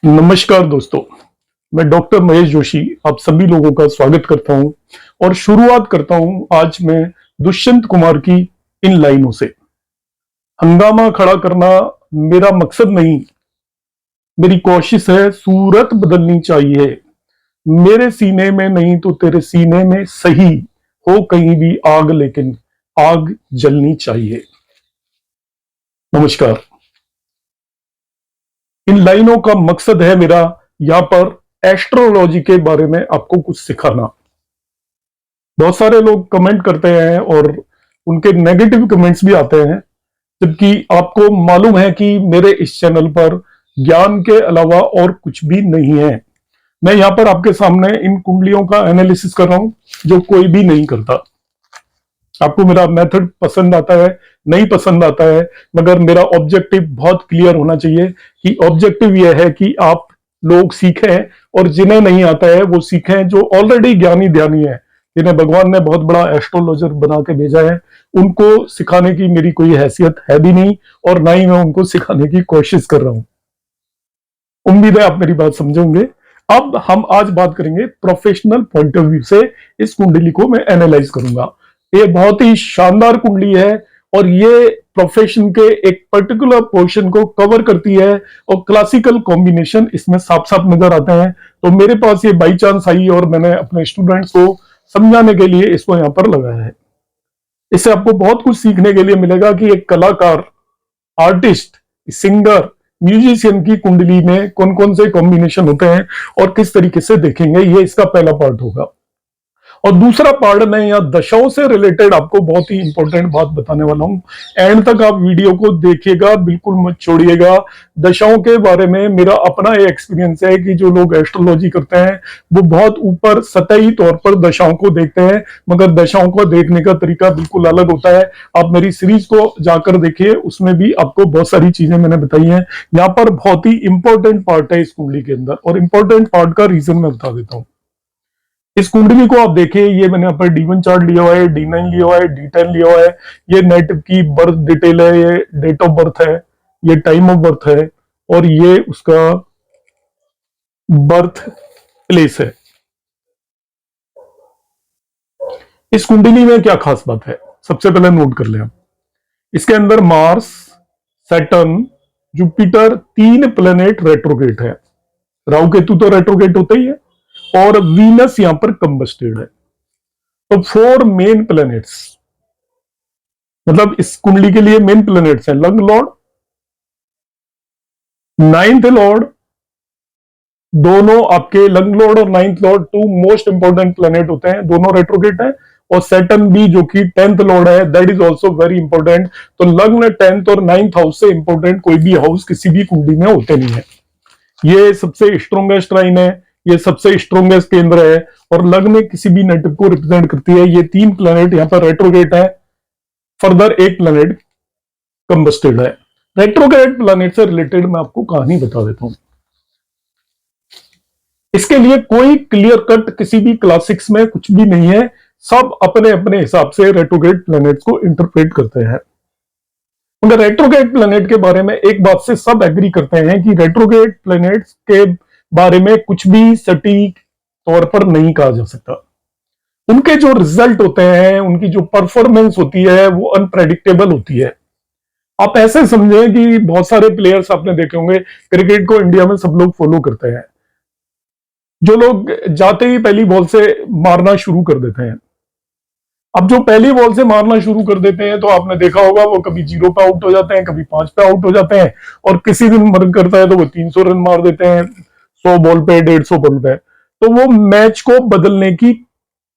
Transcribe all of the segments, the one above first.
नमस्कार दोस्तों, मैं डॉक्टर महेश जोशी आप सभी लोगों का स्वागत करता हूं और शुरुआत करता हूं आज मैं दुष्यंत कुमार की इन लाइनों से। हंगामा खड़ा करना मेरा मकसद नहीं, मेरी कोशिश है सूरत बदलनी चाहिए। मेरे सीने में नहीं तो तेरे सीने में सही हो कहीं भी आग, लेकिन आग जलनी चाहिए। नमस्कार। इन लाइनों का मकसद है मेरा यहां पर एस्ट्रोलॉजी के बारे में आपको कुछ सिखाना। बहुत सारे लोग कमेंट करते हैं और उनके नेगेटिव कमेंट्स भी आते हैं, जबकि आपको मालूम है कि मेरे इस चैनल पर ज्ञान के अलावा और कुछ भी नहीं है। मैं यहां पर आपके सामने इन कुंडलियों का एनालिसिस कर रहा हूं जो कोई भी नहीं करता। आपको मेरा मेथड पसंद आता है, नहीं पसंद आता है, मगर मेरा ऑब्जेक्टिव बहुत क्लियर होना चाहिए कि ऑब्जेक्टिव यह है कि आप लोग सीखें और जिन्हें नहीं आता है वो सीखें, जो ऑलरेडी ज्ञानी ध्यानी है, जिन्हें भगवान ने बहुत बड़ा एस्ट्रोलॉजर बना के भेजा है। उनको सिखाने की मेरी कोई हैसियत है भी नहीं और ना ही मैं उनको सिखाने की कोशिश कर रहा हूं। उम्मीद है आप मेरी बात समझोगे। अब हम आज बात करेंगे प्रोफेशनल पॉइंट ऑफ व्यू से। इस कुंडली को मैं एनालाइज करूंगा। ये बहुत ही शानदार कुंडली है और ये प्रोफेशन के एक पर्टिकुलर पोर्शन को कवर करती है और क्लासिकल कॉम्बिनेशन इसमें साफ साफ नजर आते हैं। तो मेरे पास ये बाई चांस आई और मैंने अपने स्टूडेंट्स को समझाने के लिए इसको यहां पर लगाया है। इससे आपको बहुत कुछ सीखने के लिए मिलेगा कि एक कलाकार, आर्टिस्ट, सिंगर, म्यूजिशियन की कुंडली में कौन कौन से कॉम्बिनेशन होते हैं और किस तरीके से देखेंगे। ये इसका पहला पार्ट होगा। और दूसरा पार्ट में यहाँ दशाओं से रिलेटेड आपको बहुत ही इंपॉर्टेंट बात बताने वाला हूं। एंड तक आप वीडियो को देखिएगा, बिल्कुल मत छोड़िएगा। दशाओं के बारे में मेरा अपना ये एक्सपीरियंस है कि जो लोग एस्ट्रोलॉजी करते हैं वो बहुत ऊपर सतही तौर पर दशाओं को देखते हैं, मगर दशाओं को देखने का तरीका बिल्कुल अलग होता है। आप मेरी सीरीज को जाकर देखिए, उसमें भी आपको बहुत सारी चीजें मैंने बताई हैं। यहाँ पर बहुत ही इंपॉर्टेंट पार्ट है इस कुंडली के अंदर, और इंपॉर्टेंट पार्ट का रीजन मैं बता देता हूं। इस कुंडली को आप देखिए, ये मैंने यहाँ पर D1 चार्ट लिया हुआ है, D9 लिया हुआ है, D10 लिया हुआ है। ये नेटिव की बर्थ डिटेल है, ये डेट ऑफ बर्थ है, ये टाइम ऑफ बर्थ है और ये उसका बर्थ प्लेस है। इस कुंडली में क्या खास बात है, सबसे पहले नोट कर लें आप। इसके अंदर Mars, Saturn, Jupiter, 3 planet retrograde है। राहु केतु तो रेट्रोगेट होता ही है और वीनस यहां पर कंबस्टेड है। तो 4 मेन प्लैनेट्स, मतलब इस कुंडली के लिए मेन प्लैनेट्स हैं लंग लॉर्ड, 9th लॉर्ड। दोनों आपके लंग लॉर्ड और 9th Lord 2 most important planet होते हैं, दोनों रेट्रोगेट हैं। और सैटर्न भी जो कि 10th लॉर्ड है, that is also very important. तो लग्न 10th और 9th हाउस से इंपॉर्टेंट कोई भी हाउस किसी भी कुंडली में होते नहीं है। ये सबसे स्ट्रॉन्गेस्ट लाइन है, ये सबसे स्ट्रॉन्गेस्ट केंद्र है और लग्न में किसी भी नेटिव को रिप्रेजेंट करती है। ये 3 प्लैनेट यहां पर रेट्रोगेट है, फर्दर 1 प्लैनेट कंबस्टेड है। रेट्रोगेट प्लैनेट से रिलेटेड मैं आपको कहानी बता देता हूं। इसके लिए कोई क्लियर कट किसी भी क्लासिक्स में कुछ भी नहीं है, सब अपने अपने हिसाब से रेट्रोगेट प्लैनेट्स को इंटरप्रेट करते हैं। मगर रेट्रोगेट प्लैनेट के बारे में एक बात से सब एग्री करते हैं कि रेट्रोगेट प्लैनेट्स के बारे में कुछ भी सटीक तौर पर नहीं कहा जा सकता। उनके जो रिजल्ट होते हैं, उनकी जो परफॉर्मेंस होती है वो अनप्रेडिक्टेबल होती है। आप ऐसे समझें कि बहुत सारे प्लेयर्स आपने देखे होंगे, क्रिकेट को इंडिया में सब लोग फॉलो करते हैं। जो लोग जाते ही पहली बॉल से मारना शुरू कर देते हैं, अब जो पहली बॉल से मारना शुरू कर देते हैं तो आपने देखा होगा वो कभी 0 पे आउट हो जाते हैं, कभी 5 पे आउट हो जाते हैं, और किसी दिन मन करता है तो वो 300 रन मार देते हैं 100 बॉल पे, 150 बॉल पे। तो वो मैच को बदलने की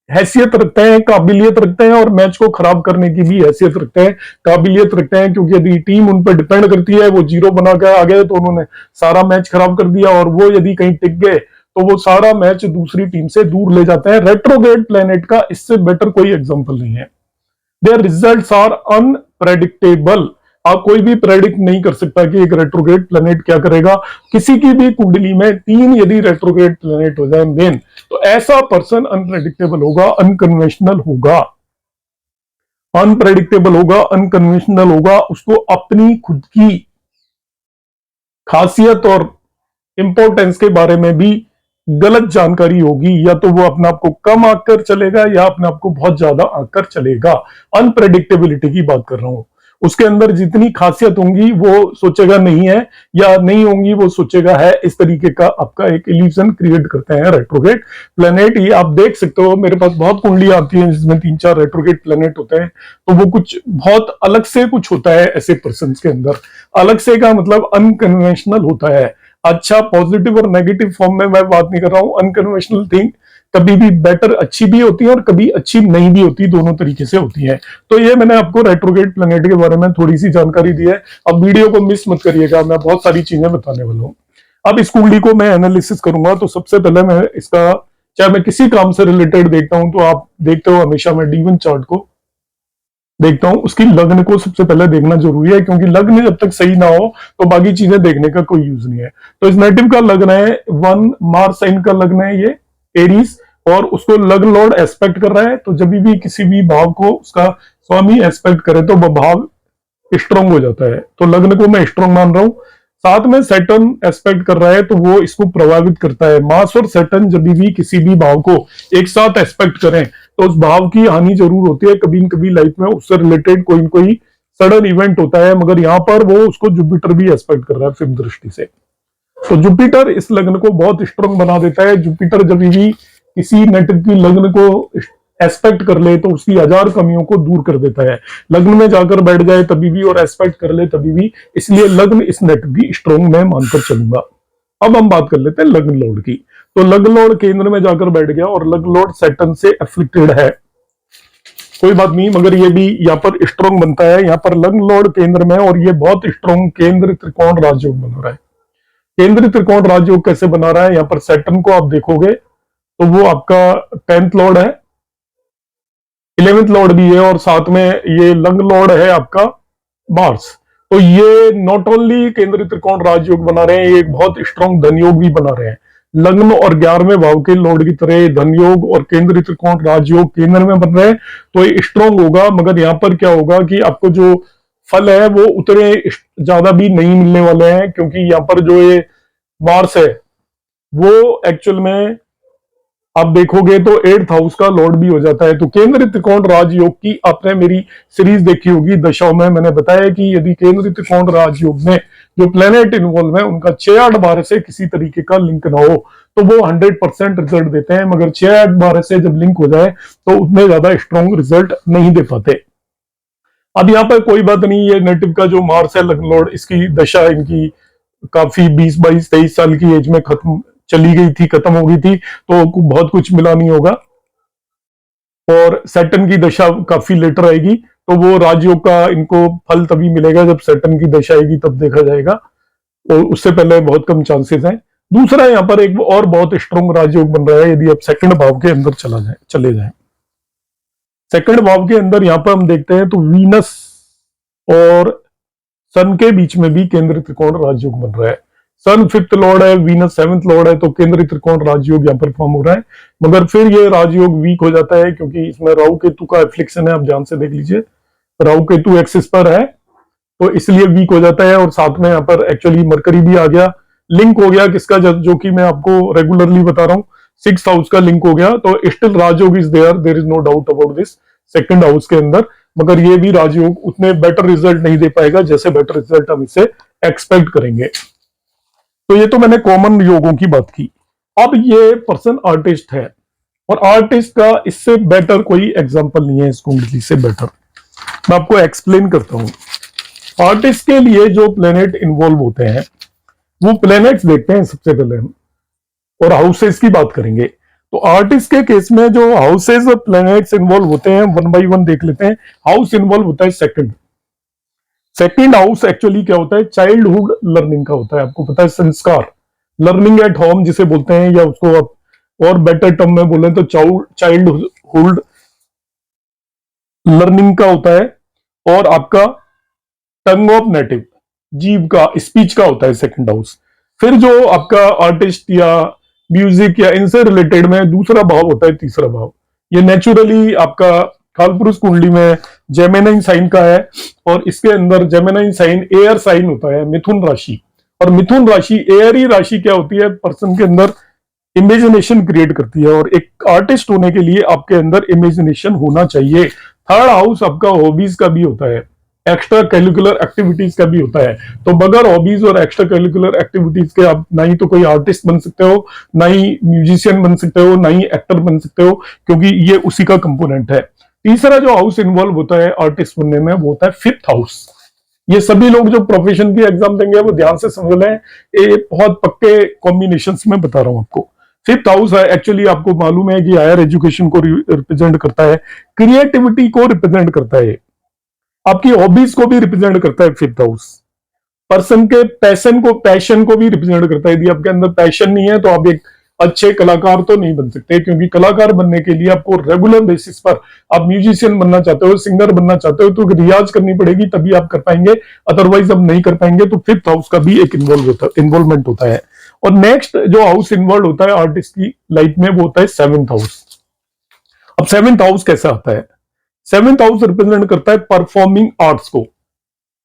हैसियत रखते हैं, काबिलियत रखते हैं, और मैच को खराब करने की भी हैसियत रखते हैं, काबिलियत रखते हैं। क्योंकि यदि टीम उन पर डिपेंड करती है, वो 0 बना के आ गए तो उन्होंने सारा मैच खराब कर दिया, और वो यदि कहीं टिक गए तो वो सारा मैच दूसरी टीम से दूर ले जाते हैं। रेट्रोगेट प्लैनेट का इससे बेटर कोई एग्जांपल नहीं है। Their results are unpredictable. आप कोई भी प्रेडिक्ट नहीं कर सकता कि एक रेट्रोगेट प्लैनेट क्या करेगा। किसी की भी कुंडली में 3 यदि रेट्रोगेट प्लैनेट हो जाए मेन, तो ऐसा पर्सन अनप्रेडिक्टेबल होगा, अनकन्वेंशनल होगा, अनप्रेडिक्टेबल होगा, अनकन्वेंशनल होगा। उसको अपनी खुद की खासियत और इंपॉर्टेंस के बारे में भी गलत जानकारी होगी, या तो वो अपने आप को कम आंककर चलेगा या अपने आप को बहुत ज्यादा आंककर चलेगा। अनप्रेडिक्टेबिलिटी की बात कर रहा हूं। उसके अंदर जितनी खासियत होंगी वो सोचेगा नहीं है, या नहीं होंगी वो सोचेगा है। इस तरीके का आपका एक इल्यूजन क्रिएट करते हैं रेट्रोग्रेड प्लेनेट। ये आप देख सकते हो, मेरे पास बहुत कुंडलियां आती हैं जिसमें 3-4 रेट्रोग्रेड प्लेनेट होते हैं, तो वो कुछ बहुत अलग से कुछ होता है ऐसे पर्सन के अंदर। अलग से का मतलब अनकन्वेंशनल होता है। अच्छा, पॉजिटिव और नेगेटिव फॉर्म में मैं बात नहीं कर रहा हूं। अनकन्वेंशनल थिंग कभी भी बेटर अच्छी भी होती है और कभी अच्छी नहीं भी होती, दोनों तरीके से होती है। तो ये मैंने आपको रेट्रोग्रेड प्लैनेट के बारे में थोड़ी सी जानकारी दी है। अब वीडियो को मिस मत करिएगा, मैं बहुत सारी चीजें बताने वाला हूँ। अब इस कुंडली को मैं एनालिसिस करूंगा, तो सबसे पहले मैं इसका, चाहे मैं किसी काम से रिलेटेड देखता हूं, तो आप देखते हो हमेशा मैं D1 चार्ट को देखता हूं। उसकी लग्न को सबसे पहले देखना जरूरी है, क्योंकि लग्न जब तक सही ना हो तो बाकी चीजें देखने का कोई यूज नहीं है। तो इस नेटिव का लग्न है 1 मार्स साइन का लग्न है ये एरीज, और उसको लग्न लॉर्ड एस्पेक्ट कर रहा है। तो जब भी किसी भी भाव को उसका स्वामी एस्पेक्ट करे तो वह भाव स्ट्रांग हो जाता है। तो लग्न को मैं स्ट्रांग मान रहा हूं। साथ में सैटर्न एस्पेक्ट कर रहा है तो वो इसको प्रभावित करता है। मार्स और सैटर्न जब भी किसी भी भाव को एक साथ एस्पेक्ट करें तो उस भाव की हानि जरूर होती है कभी न कभी लाइफ में, उससे रिलेटेड कोई न कोई सडन इवेंट होता है। मगर यहाँ पर वो उसको जुपिटर भी एस्पेक्ट कर रहा है फिल्म दृष्टि से। तो जुपिटर इस लग्न को बहुत स्ट्रांग बना देता है। जुपिटर जब भी किसी नेटिव की लग्न को एस्पेक्ट कर ले तो उसकी हजार कमियों को दूर कर देता है। लग्न में जाकर बैठ जाए तभी भी और एस्पेक्ट कर ले तभी भी, इसलिए लग्न इस नेटिव की स्ट्रांग में मानकर चलूंगा। अब हम बात कर लेते हैं लग्न लॉर्ड की। तो लग्न लॉर्ड केंद्र में जाकर बैठ गया और लग्न लॉर्ड सैटर्न से एफ्लिक्टेड है, कोई बात नहीं, मगर ये भी यहाँ पर स्ट्रांग बनता है। यहाँ पर लग्न लॉर्ड केंद्र में, और ये बहुत स्ट्रांग केंद्र त्रिकोण राजयोग बना रहा है। केंद्रीय त्रिकोण राजयोग कैसे बना रहा है, यहाँ पर सैटर्न को आप देखोगे तो वो आपका 10th लॉर्ड है, 11th लॉर्ड भी है, और साथ में ये लग्न लॉर्ड है आपका मार्स। तो ये नॉट ओनली केंद्रीय त्रिकोण राजयोग बना रहे हैं, ये एक बहुत स्ट्रांग धनयोग भी बना रहे हैं। लग्न और 11वें भाव के लॉर्ड की तरह धनयोग और केंद्रीय त्रिकोण राजयोग केंद्र में बन रहे हैं, तो ये स्ट्रांग होगा। मगर यहाँ पर क्या होगा कि आपको जो फल है वो उतने ज्यादा भी नहीं मिलने वाले हैं, क्योंकि यहाँ पर जो ये मार्स है वो एक्चुअल में आप देखोगे तो 8th हाउस का लॉर्ड भी हो जाता है। तो केंद्रीय त्रिकोण राजयोग की आपने मेरी सीरीज देखी होगी दशाओं में, मैंने बताया कि यदि केंद्रीय त्रिकोण राजयोग में जो प्लेनेट इन्वॉल्व है उनका 6-8-12 से किसी तरीके का लिंक ना हो तो वो 100% रिजल्ट देते हैं। मगर 6-8-12 से जब लिंक हो जाए तो उतने ज्यादा स्ट्रॉन्ग रिजल्ट नहीं दे पाते। अब यहाँ पर कोई बात नहीं, ये नेटिव का जो मार्स है लग्न लॉर्ड, इसकी दशा इनकी काफी 20-22-23 साल की एज में खत्म चली गई थी, खत्म हो गई थी, तो बहुत कुछ मिला नहीं होगा। और सैटर्न की दशा काफी लेटर आएगी, तो वो राजयोग का इनको फल तभी मिलेगा जब सैटर्न की दशा आएगी, तब देखा जाएगा, और उससे पहले बहुत कम चांसेस हैं। दूसरा यहाँ पर एक और बहुत स्ट्रॉन्ग राजयोग बन रहा है यदि आप सेकंड भाव के अंदर चले जाए। सेकंड भाव के अंदर यहाँ पर हम देखते हैं तो वीनस और सन के बीच में भी केंद्रीय त्रिकोण राजयोग बन रहा है। सन 5th लॉर्ड है, वीनस 7th लॉर्ड है, तो केंद्रीय त्रिकोण राजयोग यहाँ पर फॉर्म हो रहा है। मगर फिर ये राजयोग वीक हो जाता है क्योंकि इसमें राहु केतु का एफ्लिक्शन है, आप ध्यान से देख लीजिए, राहु केतु एक्सिस पर है, तो इसलिए वीक हो जाता है। और साथ में यहाँ पर एक्चुअली मरकरी भी आ गया, लिंक हो गया किसका, जो कि मैं आपको रेगुलरली बता रहा हूँ, 6th हाउस का लिंक हो गया। तो still rajyog is there is no doubt about this second house के अंदर। मगर ये भी राजयोग उतने बेटर रिजल्ट नहीं दे पाएगा जैसे बेटर रिजल्ट हम इससे एक्सपेक्ट करेंगे। तो ये तो मैंने कॉमन योगों की बात की। अब ये पर्सन आर्टिस्ट है, और आर्टिस्ट का इससे बेटर कोई एग्जांपल नहीं है, इस कुंडली से बेटर। मैं आपको एक्सप्लेन करता हूं। आर्टिस्ट के लिए जो प्लेनेट इन्वॉल्व होते हैं वो प्लेनेट्स देखते हैं सबसे पहले हम, और हाउसेस की बात करेंगे। तो आर्टिस्ट के केस में जो हाउसेस और प्लेनेट्स इन्वॉल्व होते हैं 1 by 1 देख लेते हैं। हाउस इन्वॉल्व होता है सेकंड हाउस एक्चुअली क्या होता है, चाइल्डहुड लर्निंग का होता है। आपको पता है संस्कार, लर्निंग एट होम जिसे बोलते हैं, या उसको आप और बेटर टर्म में बोले तो चाइल्डहुड लर्निंग का होता है। और आपका टंग ऑफ नेटिव, जीव का, स्पीच का होता है सेकंड हाउस। फिर जो आपका आर्टिस्ट या म्यूजिक या इनसे रिलेटेड में दूसरा भाव होता है तीसरा भाव। ये नेचुरली आपका कालपुरुष कुंडली में जेमिनी साइन का है, और इसके अंदर जेमिनी साइन एयर साइन होता है, मिथुन राशि, और मिथुन राशि, एयरी राशि क्या होती है, पर्सन के अंदर इमेजिनेशन क्रिएट करती है, और एक आर्टिस्ट होने के लिए आपके अंदर इमेजिनेशन होना चाहिए। थर्ड हाउस आपका हॉबीज का भी होता है, एक्स्ट्रा करिकुलर एक्टिविटीज का भी होता है। तो बगैर हॉबीज और एक्स्ट्रा करिकुलर एक्टिविटीज के आप ना ही तो कोई आर्टिस्ट बन सकते हो, ना ही म्यूजिशियन बन सकते हो, ना ही एक्टर बन सकते हो, क्योंकि ये उसी का कंपोनेंट है। तीसरा जो हाउस इन्वॉल्व होता है आर्टिस्ट बनने में, वो होता है फिफ्थ हाउस। ये सभी लोग जो प्रोफेशन की एग्जाम देंगे वो ध्यान से समझ लें, ये बहुत पक्के कॉम्बिनेशन में बता रहा हूं आपको। फिफ्थ हाउस है एक्चुअली, आपको मालूम है कि हायर एजुकेशन को रिप्रेजेंट करता है, क्रिएटिविटी को रिप्रेजेंट करता है, आपकी हॉबीज को भी रिप्रेजेंट करता है फिफ्थ हाउस। पर्सन के पैशन को भी रिप्रेजेंट करता है। यदि आपके अंदर पैशन नहीं है तो आप एक अच्छे कलाकार तो नहीं बन सकते, क्योंकि कलाकार बनने के लिए आपको रेगुलर बेसिस पर, आप म्यूजिशियन बनना चाहते हो, सिंगर बनना चाहते हो, तो रियाज करनी पड़ेगी, तभी आप कर पाएंगे, अदरवाइज आप नहीं कर पाएंगे। तो फिफ्थ हाउस का भी एक इन्वॉल्वमेंट होता है। और नेक्स्ट जो हाउस इन्वॉल्व होता है आर्टिस्ट की लाइफ में, वो होता है सेवेंथ हाउस। अब सेवेंथ हाउस कैसा आता है? सेवेंथ हाउस रिप्रेजेंट करता है परफॉर्मिंग आर्ट्स को,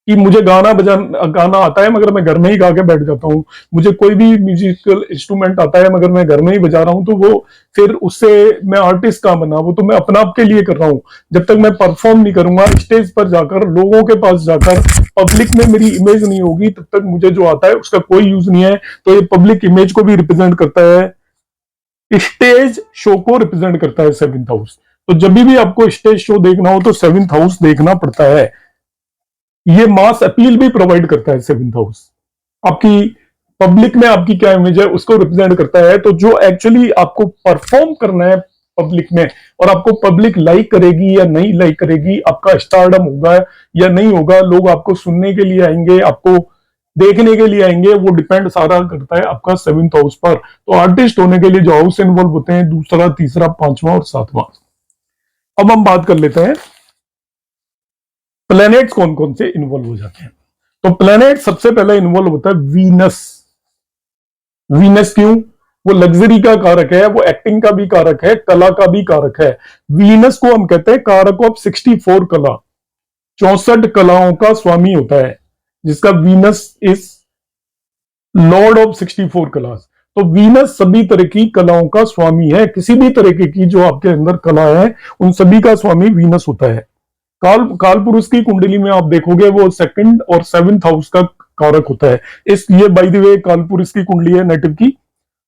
कि मुझे गाना आता है मगर मैं घर में ही गा के बैठ जाता हूँ, मुझे कोई भी म्यूजिकल इंस्ट्रूमेंट आता है मगर मैं घर में ही बजा रहा हूं, तो वो फिर उससे मैं आर्टिस्ट कहां बना? वो तो मैं अपना आप के लिए कर रहा हूं। जब तक मैं परफॉर्म नहीं करूंगा स्टेज पर जाकर, लोगों के पास जाकर, पब्लिक में मेरी इमेज नहीं होगी, तब तक मुझे जो आता है उसका कोई यूज नहीं है। तो ये पब्लिक इमेज को भी रिप्रेजेंट करता है, स्टेज शो को रिप्रेजेंट करता है सेवेंथ हाउस। तो जब भी आपको स्टेज शो देखना हो तो सेवेंथ हाउस देखना पड़ता है। ये मास अपील भी प्रोवाइड करता है सेवेंथ हाउस, आपकी पब्लिक में आपकी क्या इमेज है उसको रिप्रेजेंट करता है। तो जो एक्चुअली आपको परफॉर्म करना है पब्लिक में, और आपको पब्लिक लाइक करेगी या नहीं लाइक करेगी, आपका स्टारडम होगा या नहीं होगा, लोग आपको सुनने के लिए आएंगे, आपको देखने के लिए आएंगे, वो डिपेंड सारा करता है आपका सेवेंथ हाउस पर। तो आर्टिस्ट होने के लिए जो हाउस इन्वॉल्व होते हैं, दूसरा, तीसरा, पांचवा और सातवां। अब हम बात कर लेते हैं प्लैनेट्स कौन कौन से इन्वॉल्व हो जाते हैं। तो प्लैनेट सबसे पहले इन्वॉल्व होता है वीनस। वीनस क्यों? वो लग्जरी का कारक है, वो एक्टिंग का भी कारक है, कला का भी कारक है। वीनस को हम कहते हैं कारक ऑफ 64 कला, 64 कलाओं का स्वामी होता है, जिसका Venus is Lord of 64 class. तो वीनस सभी तरह की कलाओं का स्वामी है, किसी भी तरीके की जो आपके अंदर कला है उन सभी का स्वामी वीनस होता है। काल पुरुष की कुंडली में आप देखोगे वो सेकंड और सेवेंथ हाउस का कारक होता है। इस ये बाय द वे काल पुरुष की कुंडली है नेटिव की,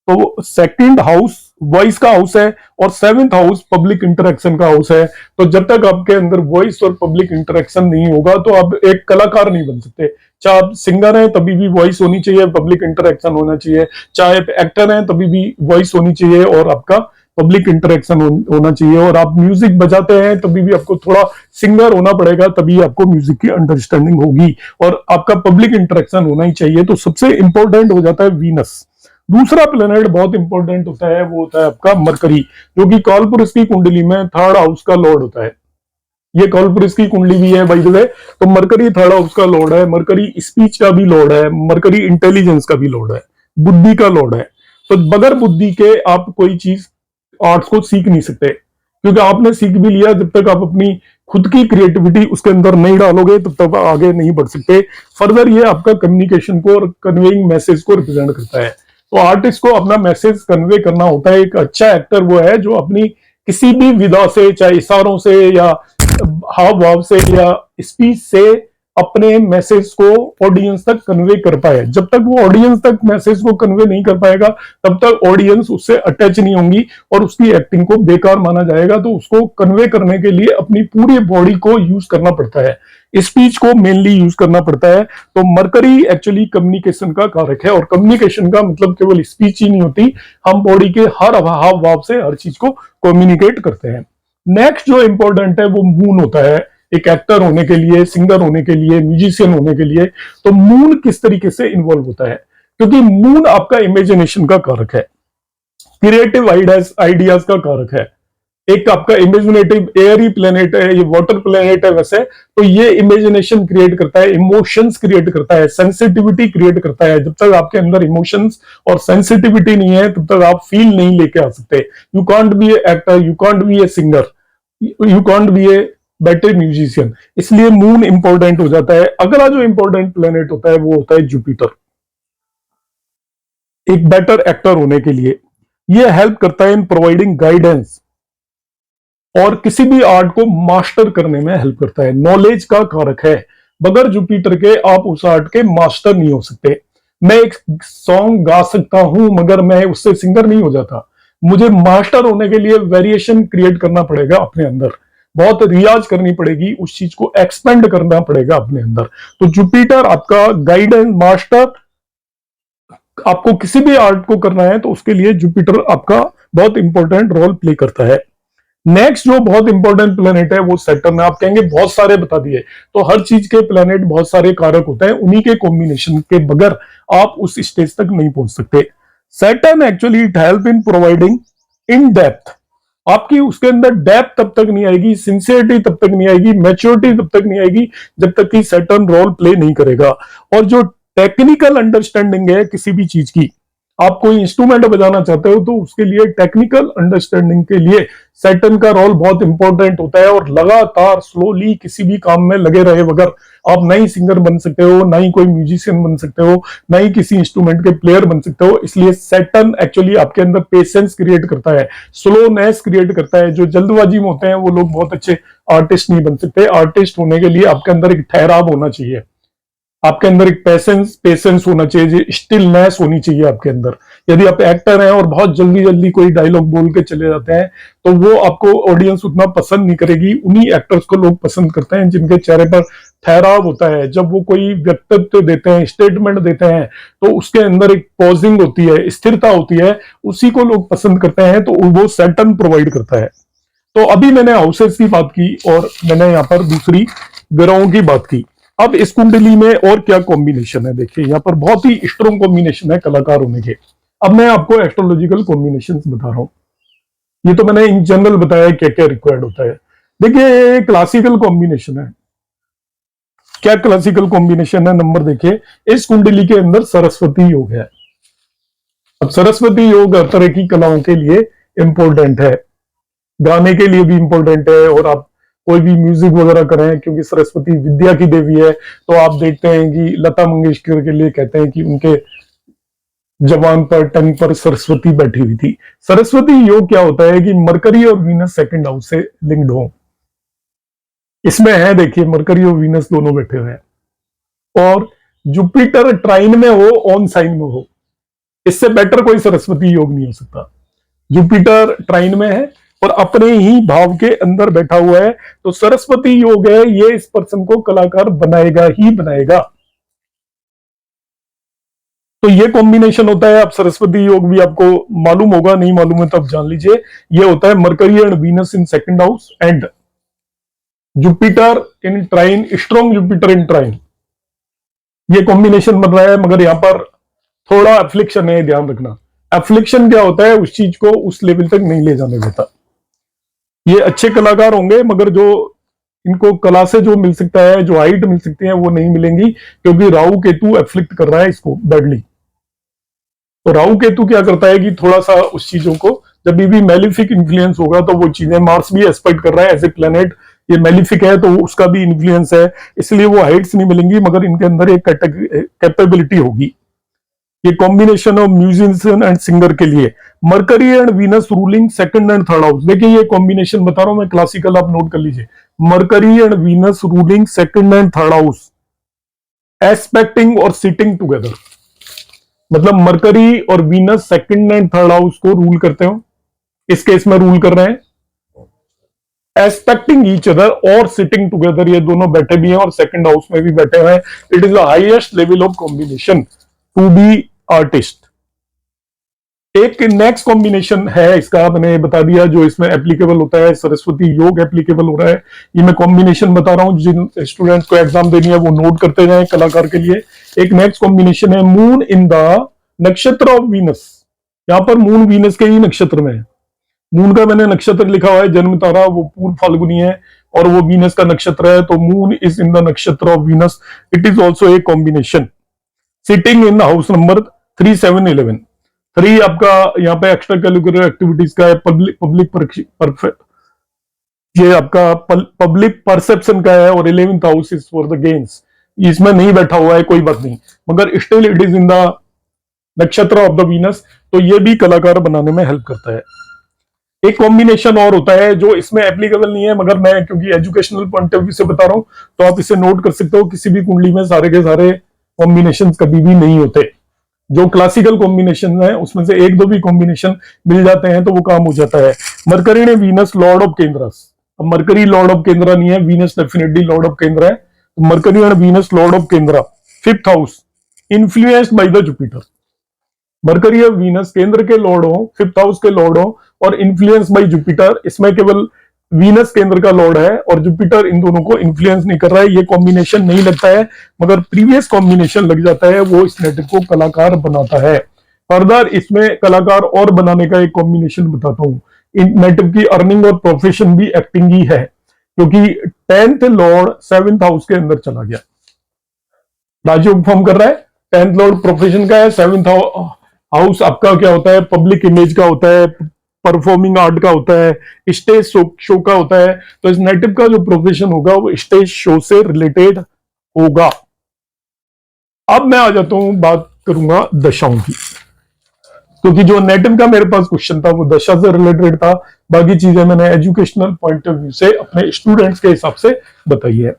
तो सेकंड हाउस वॉइस का हाउस है और सेवेंथ हाउस पब्लिक इंटरेक्शन का हाउस है। तो जब तक आपके अंदर वॉइस और पब्लिक इंटरेक्शन नहीं होगा तो आप एक कलाकार नहीं बन सकते। चाहे आप सिंगर हैं तभी भी वॉइस होनी चाहिए, पब्लिक इंटरेक्शन होना चाहिए, चाहे आप एक्टर हैं तभी भी वॉइस होनी चाहिए और आपका पब्लिक इंटरेक्शन होना चाहिए, और आप म्यूजिक बजाते हैं तभी भी आपको थोड़ा सिंगर होना पड़ेगा, तभी आपको म्यूजिक की अंडरस्टैंडिंग होगी, और आपका पब्लिक इंटरेक्शन होना ही चाहिए। तो सबसे इंपॉर्टेंट हो जाता है वीनस। दूसरा प्लेनेट बहुत इंपॉर्टेंट होता है, वो होता है आपका मरकरी, जो कि कालपुरुष की कुंडली में थर्ड हाउस का लॉर्ड होता है। ये कालपुरुष की कुंडली भी है बाय द वे। तो मरकरी थर्ड हाउस का लॉर्ड है, मरकरी स्पीच का भी लॉर्ड है, मरकरी इंटेलिजेंस का भी लॉर्ड है, बुद्धि का लॉर्ड है। तो बगैर बुद्धि के आप कोई चीज आर्ट्स को सीख नहीं सकते, क्योंकि आपने सीख भी लिया, जब तक आप अपनी खुद की क्रिएटिविटी उसके अंदर नहीं डालोगे तब तक आगे नहीं बढ़ सकते। फर्दर ये आपका कम्युनिकेशन को और कन्वेइंग मैसेज को रिप्रेजेंट करता है। तो आर्टिस्ट को अपना मैसेज कन्वे करना होता है। एक अच्छा एक्टर वो है जो अपनी किसी भी विधा से, चाहे इशारों से या हाव भाव से या स्पीच से, अपने मैसेज को ऑडियंस तक कन्वे कर पाए। जब तक वो ऑडियंस तक मैसेज को कन्वे नहीं कर पाएगा तब तक ऑडियंस उससे अटैच नहीं होंगी और उसकी एक्टिंग को बेकार माना जाएगा। तो उसको कन्वे करने के लिए अपनी पूरी बॉडी को यूज करना पड़ता है, स्पीच को मेनली यूज करना पड़ता है। तो मरकरी एक्चुअली कम्युनिकेशन का कारक है, और कम्युनिकेशन का मतलब केवल स्पीच ही नहीं होती, हम बॉडी के हर हाव भाव से हर चीज को कम्युनिकेट करते हैं। नेक्स्ट जो इंपॉर्टेंट है वो मून होता है, एक एक्टर होने के लिए, सिंगर होने के लिए, म्यूजिशियन होने के लिए। तो मून किस तरीके से इन्वॉल्व होता है? क्योंकि मून आपका इमेजिनेशन का कारक है, क्रिएटिव आइडियाज का कारक है। एक आपका इमेजिनेटिव एयरी प्लेनेट है, ये वाटर प्लेनेट है वैसे, तो ये इमेजिनेशन क्रिएट करता है, इमोशंस क्रिएट करता है, सेंसिटिविटी क्रिएट करता है। जब तक आपके अंदर इमोशंस और सेंसिटिविटी नहीं है तब तक आप फील नहीं लेके आ सकते। You can't be A actor, you can't be a singer, you can't be a better musician. इसलिए मून इंपॉर्टेंट हो जाता है। अगला जो इंपॉर्टेंट प्लेनेट होता है वो होता है जुपिटर। एक बेटर एक्टर होने के लिए। ये हेल्प करता है इन प्रोवाइडिंग गाइडेंस और किसी भी आर्ट को मास्टर करने में हेल्प करता है। नॉलेज का कारक है, बगैर जुपिटर के आप उस आर्ट के मास्टर नहीं हो सकते। मैं एक सॉन्ग गा सकता हूं मगर मैं उससे सिंगर नहीं हो जाता। मुझे मास्टर होने के लिए वेरिएशन क्रिएट करना पड़ेगा अपने अंदर, बहुत रियाज करनी पड़ेगी, उस चीज को एक्सपेंड करना पड़ेगा अपने अंदर। तो जुपिटर आपका गाइडेंस मास्टर, आपको किसी भी आर्ट को करना है तो उसके लिए जुपिटर आपका बहुत इंपॉर्टेंट रोल प्ले करता है। नेक्स्ट जो बहुत इंपॉर्टेंट प्लेनेट है वो सैटर्न है। आप कहेंगे बहुत सारे बता दिए, तो हर चीज के प्लेनेट बहुत सारे कारक होते हैं, उन्हीं के कॉम्बिनेशन के बगैर आप उस स्टेज तक नहीं पहुंच सकते। Saturn actually it help in providing in depth. आपकी उसके अंदर डेप्थ तब तक नहीं आएगी, सिंसियरिटी तब तक नहीं आएगी, मैच्योरिटी तब तक नहीं आएगी जब तक कि सैटर्न रोल प्ले नहीं करेगा। और जो टेक्निकल अंडरस्टैंडिंग है किसी भी चीज की, आप कोई इंस्ट्रूमेंट बजाना चाहते हो तो उसके लिए टेक्निकल अंडरस्टैंडिंग के लिए सैटर्न का रोल बहुत इंपॉर्टेंट होता है। और लगातार स्लोली किसी भी काम में लगे रहे बगैर आप ना ही सिंगर बन सकते हो, ना ही कोई म्यूजिशियन बन सकते हो, ना ही किसी इंस्ट्रूमेंट के प्लेयर बन सकते हो। इसलिए सैटर्न एक्चुअली आपके अंदर पेशेंस क्रिएट करता है, स्लोनेस क्रिएट करता है। जो जल्दबाजी में होते हैं वो लोग बहुत अच्छे आर्टिस्ट नहीं बन सकते। आर्टिस्ट होने के लिए आपके अंदर एक ठहराव होना चाहिए, आपके अंदर एक पेशेंस होना चाहिए, स्टिलनेस होनी चाहिए आपके अंदर। यदि आप एक्टर हैं और बहुत जल्दी जल्दी कोई डायलॉग बोल के चले जाते हैं तो वो आपको ऑडियंस उतना पसंद नहीं करेगी। उन्हीं एक्टर्स को लोग पसंद करते हैं जिनके चेहरे पर ठहराव होता है। जब वो कोई व्यक्तित्व देते हैं, स्टेटमेंट देते हैं, तो उसके अंदर एक पॉजिंग होती है, स्थिरता होती है, उसी को लोग पसंद करते हैं। तो वो सैटर्न प्रोवाइड करता है। तो अभी मैंने हाउसेस की बात की और मैंने यहाँ पर दूसरी ग्रहों की बात की। अब इस कुंडली में और क्या कॉम्बिनेशन है, देखिए यहाँ पर बहुत ही स्ट्रॉन्ग कॉम्बिनेशन है कलाकार होने के। अब मैं आपको एस्ट्रोलॉजिकल कॉम्बिनेशन बता रहा हूं। ये तो मैंने इन जनरल बताया क्या क्या रिक्वायर्ड होता है। देखिए ये क्लासिकल कॉम्बिनेशन है। क्या क्लासिकल कॉम्बिनेशन है, नंबर देखिए। इस कुंडली के अंदर सरस्वती योग है। अब सरस्वती योग हर तरह की कलाओं के लिए इंपॉर्टेंट है, गाने के लिए भी इंपॉर्टेंट है, और आप कोई भी म्यूजिक वगैरह करें, क्योंकि सरस्वती विद्या की देवी है। तो आप देखते हैं कि लता मंगेशकर के लिए कहते हैं कि उनके जबान पर, टंग पर सरस्वती बैठी हुई थी। सरस्वती योग क्या होता है कि मरकरी और वीनस सेकंड हाउस से लिंक्ड हो। इसमें है देखिए मरकरी और वीनस दोनों बैठे हुए हैं, और जुपिटर ट्राइन में हो, ऑन साइन में हो, इससे बेटर कोई सरस्वती योग नहीं हो सकता। जुपिटर ट्राइन में है और अपने ही भाव के अंदर बैठा हुआ है, तो सरस्वती योग है, ये इस पर्सन को कलाकार बनाएगा ही बनाएगा। तो ये कॉम्बिनेशन होता है। आप सरस्वती योग भी आपको मालूम होगा, नहीं मालूम है तो आप जान लीजिए। ये होता है Mercury and Venus in second house and Jupiter in trine, strong Jupiter in trine, ये कॉम्बिनेशन बन रहा है। मगर यहां पर थोड़ा एफ्लिक्शन है, ध्यान रखना। एफ्लिक्शन क्या होता है, उस चीज को उस लेवल तक नहीं ले जाने देता। ये अच्छे कलाकार होंगे मगर जो इनको कला से जो मिल सकता है, जो हाइट मिल सकती है, वो नहीं मिलेंगी, क्योंकि राहु केतु एफ्लिक्ट कर रहा है इसको बैडली। तो राहु केतु क्या करता है कि थोड़ा सा उस चीजों को, जब भी मेलिफिक इन्फ्लुएंस होगा तो वो चीजें, मार्स भी एस्पेक्ट कर रहा है एज ए प्लेनेट, ये मेलिफिक है तो उसका भी इन्फ्लुएंस है, इसलिए वो हाइट्स नहीं मिलेंगी, मगर इनके अंदर एक कैपेबिलिटी होगी। ये combination of musician and singer के लिए mercury and Venus ruling second and third house. देखिए ये कॉम्बिनेशन बता रहा हूं मैं, क्लासिकल आप नोट कर लीजिए। Mercury and Venus ruling second and third house, expecting और सिटिंग टुगेदर, मतलब मरकरी और Venus second and third house को रूल करते हो, इस केस में रूल कर रहे हैं। एस्पेक्टिंग ईच अदर और सिटिंग टुगेदर, ये दोनों बैठे भी हैं और सेकंड हाउस में भी बैठे हुए हैं। It is the highest level of combination to be artist. एक नेक्स्ट कॉम्बिनेशन है इसका, मैंने बता दिया, जो इसमें एप्लीकेबल होता है, सरस्वती योग एप्लीकेबल हो रहा है। ये मैं कॉम्बिनेशन बता रहा हूं, जिन स्टूडेंट्स को एग्जाम देनी है वो नोट करते जाएं कलाकार के लिए। एक नेक्स्ट कॉम्बिनेशन है मून इन द नक्षत्र ऑफ वीनस। यहां पर मून वीनस के ही नक्षत्र में है। मून का मैंने नक्षत्र लिखा हुआ है जन्म तारा, वो पूर्व फाल्गुनी है और वो वीनस का नक्षत्र है, तो मून इज इन द नक्षत्र of Venus. It is also a combination sitting in house number 3, 7, 11। 3 आपका यहाँ पे एक्स्ट्रा करिकुलर एक्टिविटीज का है, पब्लिक ये आपका पब्लिक परसेप्शन का है, और 11th house is for the games. इसमें नहीं बैठा हुआ है, कोई बात नहीं, मगर still it is in the नक्षत्र ऑफ द वीनस, तो ये भी कलाकार बनाने में हेल्प करता है। एक कॉम्बिनेशन और होता है जो इसमें एप्लीकेबल नहीं है, मगर मैं क्योंकि एजुकेशनल पॉइंट ऑफ व्यू से बता रहा हूं तो आप इसे नोट कर सकते हो। किसी भी कुंडली में सारे के सारे कॉम्बिनेशन कभी भी नहीं होते। जो क्लासिकल कॉम्बिनेशन है उसमें से एक दो भी कॉम्बिनेशन मिल जाते हैं तो वो काम हो जाता है। मरकरी ने वीनस लॉर्ड ऑफ केंद्रस, अब मरकरी लॉर्ड ऑफ केंद्रा नहीं है, वीनस डेफिनेटली लॉर्ड ऑफ केंद्रा है। तो mercury and Venus Lord of केंद्रा, 5th house, influenced by the Jupiter. Mercury और वीनस केंद्र के लॉर्ड हो, 5th हाउस के लॉर्ड हो और इन्फ्लुएंस बाय जुपिटर। इसमें केवल वीनस केंद्र का लॉर्ड है और जुपिटर इन दोनों को इन्फ्लुएंस नहीं कर रहा है। ये कॉम्बिनेशन नहीं लगता है, मगर प्रीवियस कॉम्बिनेशन लग जाता है, वो इस नेटिव को कलाकार बनाता है। फर्दर इसमें कलाकार और बनाने का एक कॉम्बिनेशन बताता हूं। इन नेटिव की अर्निंग और प्रोफेशन भी एक्टिंग ही है, क्योंकि 10th लॉर्ड 7th हाउस के अंदर चला गया, राजयोग फॉर्म कर रहा है। 10th लॉर्ड प्रोफेशन का है, 7th हाउस आपका क्या होता है, पब्लिक इमेज का होता है, परफॉर्मिंग आर्ट का होता है, स्टेज शो का होता है। तो इस नेटिव का जो प्रोफेशन होगा वो स्टेज शो से रिलेटेड होगा। अब मैं आ जाता हूं, बात करूंगा दशाओं की, क्योंकि जो नेटिव का मेरे पास क्वेश्चन था वो दशा से रिलेटेड था। बाकी चीजें मैंने एजुकेशनल पॉइंट ऑफ व्यू से अपने स्टूडेंट्स के हिसाब से बताई है।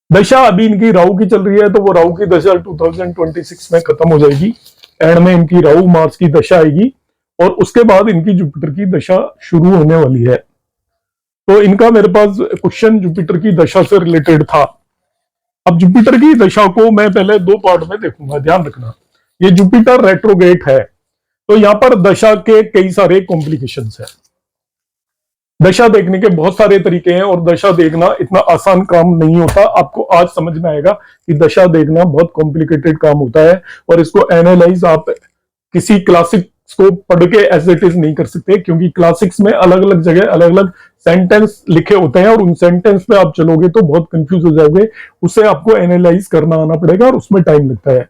दशा अभी इनकी राहु की चल रही है, तो वो राहु की दशा 2026 में खत्म हो जाएगी। एंड में इनकी राहु मार्च की दशा आएगी और उसके बाद इनकी जुपिटर की दशा शुरू होने वाली है। तो इनका मेरे पास क्वेश्चन जुपिटर की दशा से रिलेटेड था। अब जुपिटर की दशा को मैं पहले दो पार्ट में देखूंगा, ध्यान रखना। ये जुपिटर रेट्रोगेट है, तो यहां पर दशा के कई सारे कॉम्प्लिकेशंस है। दशा देखने के बहुत सारे तरीके हैं और दशा देखना इतना आसान काम नहीं होता। आपको आज समझ में आएगा कि दशा देखना बहुत कॉम्प्लिकेटेड काम होता है और इसको एनालाइज आप किसी क्लासिक को पढ़ के एज इट इज नहीं कर सकते, क्योंकि क्लासिक्स में अलग अलग जगह अलग अलग सेंटेंस लिखे होते हैं और उन सेंटेंस पे आप चलोगे तो बहुत कंफ्यूज हो जाओगे। उसे आपको एनालाइज करना आना पड़ेगा और उसमें टाइम लगता है।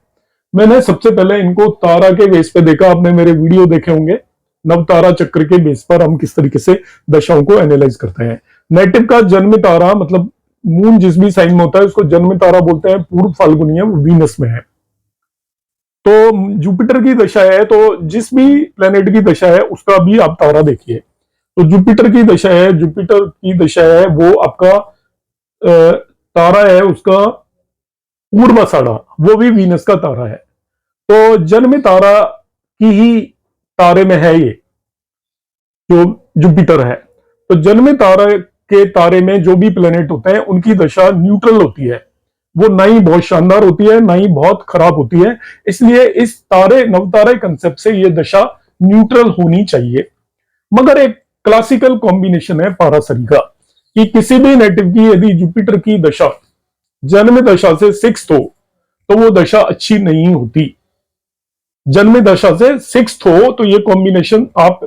मैंने सबसे पहले इनको तारा के बेस पे देखा, आपने मेरे वीडियो देखे होंगे नव तारा चक्र के बेस पर हम किस तरीके से दशाओं को एनालाइज करते हैं। नेटिव का जन्म तारा, मतलब मून जिस भी साइन में होता है उसको जन्म तारा बोलते हैं, पूर्व फाल्गुनी है, वो वीनस में है। तो जुपिटर की दशा है, तो जिस भी प्लेनेट की दशा है उसका भी आप तारा देखिए। तो जुपिटर की दशा है, जुपिटर की दशा है वो आपका तारा है उसका पूर्वाषाढ़ा, वो भी वीनस का तारा है। तो जन्म तारा की ही तारे में है ये जो जुपिटर है। तो जन्म तारा के तारे में जो भी प्लेनेट होते हैं उनकी दशा न्यूट्रल होती है, वो ना ही बहुत शानदार होती है ना ही बहुत खराब होती है। इसलिए इस तारे नवतारे कंसेप्ट से ये दशा न्यूट्रल होनी चाहिए। मगर एक क्लासिकल कॉम्बिनेशन है पारासरी का कि किसी भी नेटिव की यदि जुपिटर की दशा जन्म दशा से 6th हो तो वो दशा अच्छी नहीं होती। जन्म दशा से 6th हो तो ये कॉम्बिनेशन आप